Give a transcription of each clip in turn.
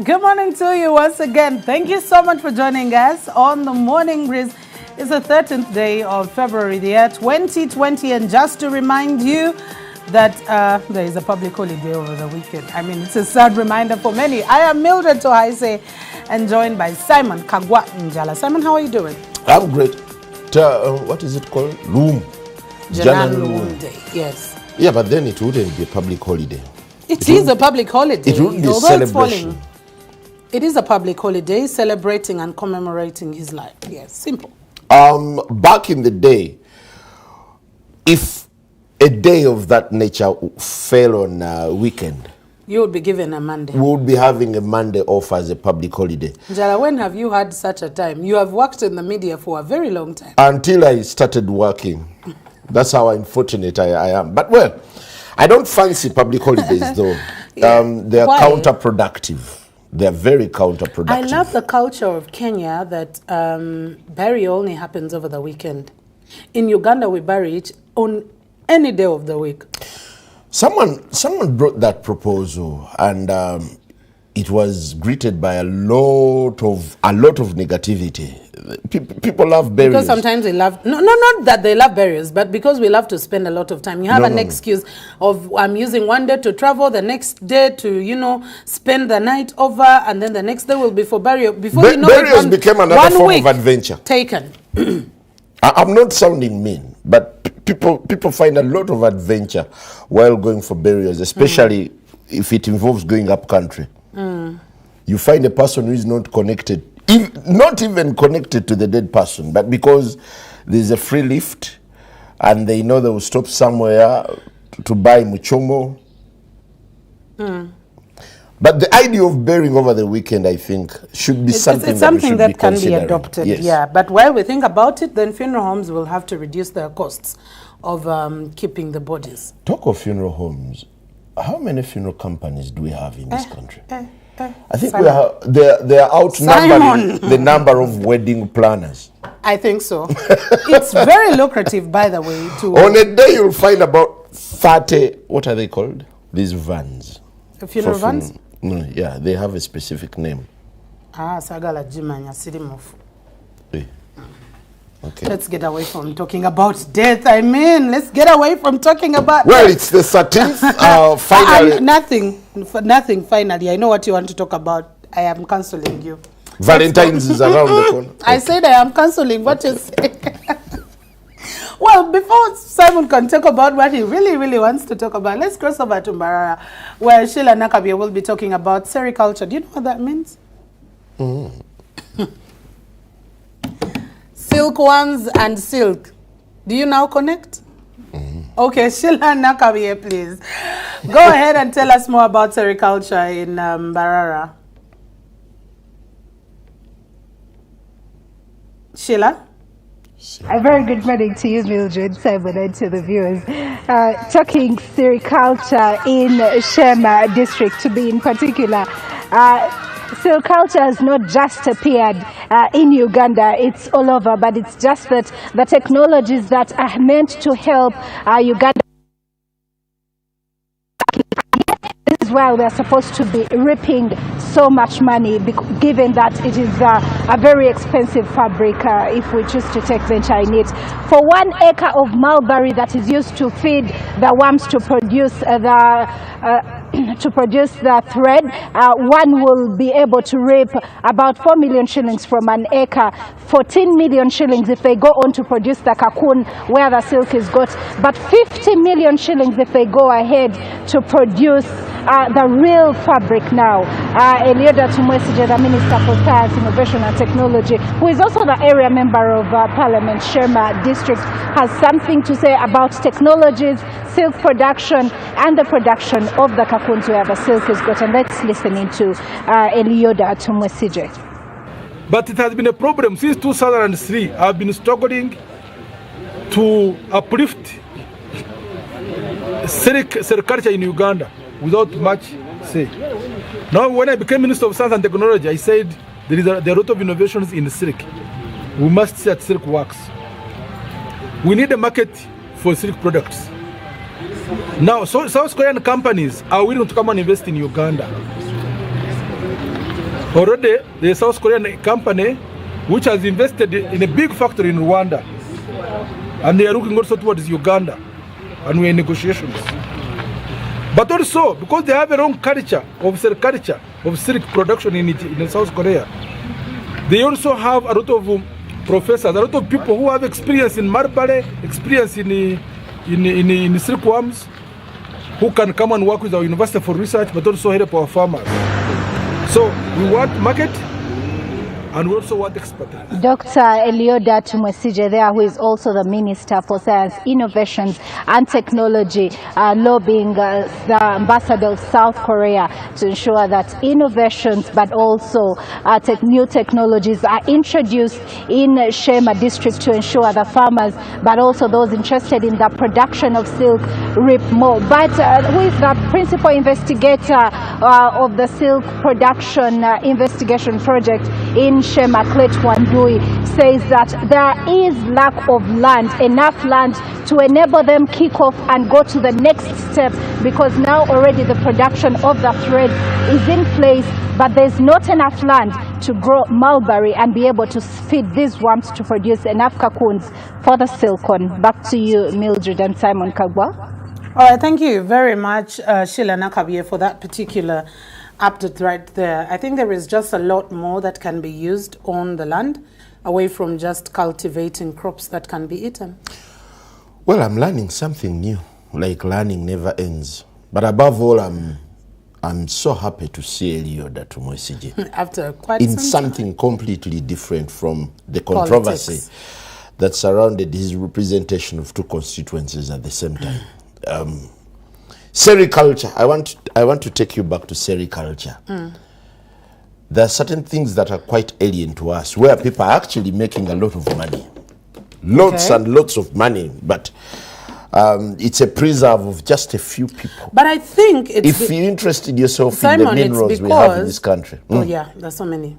Good morning to you once again. Thank you so much for joining us on the Morning Breeze. It's the 13th day of February, the year 2020. And just to remind you that there is a public holiday over the weekend. I mean, it's a sad reminder for many. I am Mildred Tohaise and joined by Simon Kagwa Njala. Simon, how are you doing? I'm great. What is it called? Loom. Loom Day, yes. Yeah, but then it wouldn't be a public holiday. It is a public holiday. It would be a celebration. It is a public holiday celebrating and commemorating his life. Yes, simple. Back in the day, if a day of that nature fell on a weekend, you would be given a Monday. We would be having a Monday off as a public holiday. Njala, when have you had such a time? You have worked in the media for a very long time. Until I started working. That's how unfortunate I am. But well, I don't fancy public holidays though. Yeah. They are counterproductive. They are very counterproductive. I love the culture of Kenya that burial only happens over the weekend. In Uganda, we bury it on any day of the week. Someone brought that proposal, and it was greeted by a lot of negativity. People love burials. Because sometimes they love, not that they love burials, but because we love to spend a lot of time. You have an excuse of, I'm using one day to travel, the next day to, spend the night over, and then the next day will be for burial. Before you know burials became another form of adventure. Taken. I'm not sounding mean, but people find a lot of adventure while going for burials, especially if it involves going up country. You find a person who is not connected, not even connected to the dead person, but because there's a free lift and they know they will stop somewhere to buy muchomo. But the idea of burying over the weekend, I think, should be something that can be adopted. Yes. Yeah, but while we think about it, then funeral homes will have to reduce their costs of keeping the bodies. Talk of funeral homes. How many funeral companies do we have in this country? I think they are outnumbering the number of wedding planners. I think so. It's very lucrative, by the way. On a day, you'll find about 30, what are they called? These vans. Funeral vans? No, yeah, they have a specific name. Sagala Jimanya Sidimofu. Okay. Let's get away from talking about death. Let's get away from talking about Well, it's the 13th, finally. Nothing, finally. I know what you want to talk about. I am cancelling you. Valentine's is around the corner. I said I am cancelling what you say. Well, before Simon can talk about what he really wants to talk about, let's cross over to Mbarara, where Sheila Nakabia will be talking about sericulture. Do you know what that means? Silkworms and silk. Do you now connect? Okay, Sheila Nakabia, please. Go ahead and tell us more about sericulture in Mbarara. Sheila? A very good morning to you, Mildred, Simon, and to the viewers. Talking sericulture in Sheema district, to be in particular. Sericulture has not just appeared in Uganda, it's all over, but it's just that the technologies that are meant to help Uganda. This is why we're supposed to be reaping so much money, given that it is a very expensive fabric if we choose to take venture in it. For 1 acre of mulberry that is used to feed the worms to produce the thread, one will be able to reap about 4 million shillings from an acre, 14 million shillings if they go on to produce the cocoon where the silk is got, but 50 million shillings if they go ahead to produce the real fabric now. Elioda Tumwesije, the Minister for Science, Innovation and Technology, who is also the area member of Parliament, Sheema District, has something to say about technologies, silk production, and the production of the cocoons where the silk is got. And let's listen into Elioda Tumwesije. But it has been a problem since 2003. I've been struggling to uplift sericulture in Uganda without much say. Now, when I became Minister of Science and Technology, I said there are a lot of innovations in silk. We must see that silk works. We need a market for silk products. Now, so South Korean companies are willing to come and invest in Uganda. Already, the South Korean company, which has invested in a big factory in Rwanda, and they are looking also towards Uganda, and we're in negotiations. But also, because they have their own culture of silk production in South Korea, they also have a lot of professors, a lot of people who have experience in marble, experience in silkworms, who can come and work with our university for research, but also help our farmers. So we want market, and we also want expertise. Dr. Elioda Tumwesije there, who is also the Minister for Science, Innovations and Technology, lobbying the Ambassador of South Korea to ensure that innovations but also new technologies are introduced in Sheema district to ensure the farmers but also those interested in the production of silk reap more. But who is the principal investigator of the silk production investigation project in Sheema, Wandui, says that there is lack of land, enough land to enable them kick off and go to the next step, because now already the production of the thread is in place, but there's not enough land to grow mulberry and be able to feed these worms to produce enough cocoons for the silkworm. Back to you, Mildred and Simon Kagwa. All right, thank you very much, Sheila Nakabye, for that particular update right there. I think there is just a lot more that can be used on the land, away from just cultivating crops that can be eaten. Well, I'm learning something new, like learning never ends. But above all, I'm so happy to see Elioda Tumwesije after quite in some something completely different from the controversy that surrounded his representation of two constituencies at the same time. Sericulture. I want to take you back to sericulture. There are certain things that are quite alien to us, where people are actually making a lot of money, lots and lots of money, but it's a preserve of just a few people. But I think it's if you interested yourself Simon, in the minerals we have in this country. Oh yeah, there's so many,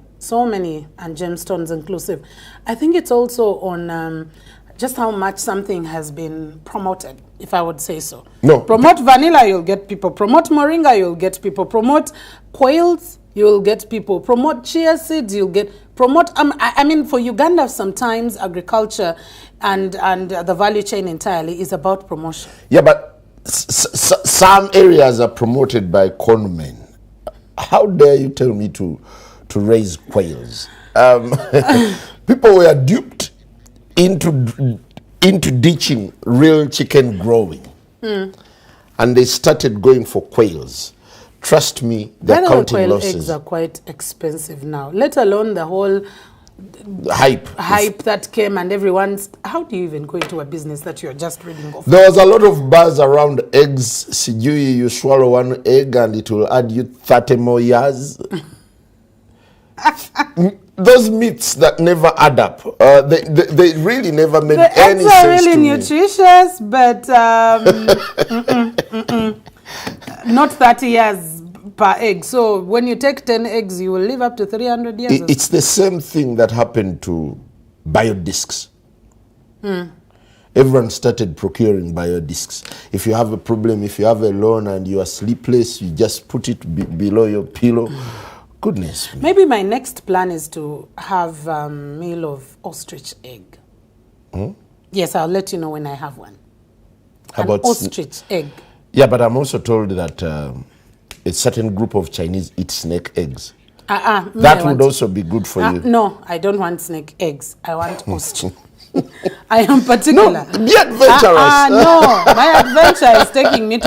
and gemstones inclusive. I think it's also on just how much something has been promoted, if I would say so. No. Promote vanilla, you'll get people. Promote moringa, you'll get people. Promote quails, you'll get people. Promote chia seeds, you'll get. Promote, I mean, for Uganda, sometimes agriculture and the value chain entirely is about promotion. Yeah, but some areas are promoted by conmen. How dare you tell me to raise quails? People were duped into ditching real chicken growing, and they started going for quails. Trust me, they're counting quail losses. Eggs are quite expensive now, let alone the whole hype that came, and everyone's. How do you even go into a business that you're just reading off? There was a lot of buzz around eggs. Sijui, you swallow one egg and it will add you 30 more years. Those myths that never add up, they really never made any sense to me. The eggs are really nutritious, but not 30 years per egg. So when you take 10 eggs, you will live up to 300 years. It's the same thing that happened to biodiscs. Everyone started procuring biodiscs. If you have a problem, if you have a loan and you are sleepless, you just put it below your pillow. Goodness me. Maybe my next plan is to have a meal of ostrich egg. Yes, I'll let you know when I have one. How about ostrich egg? Yeah, but I'm also told that a certain group of Chinese eat snake eggs. That would also be good for you. No, I don't want snake eggs. I want ostrich. I am particular. No, be adventurous. No, my adventure is taking me to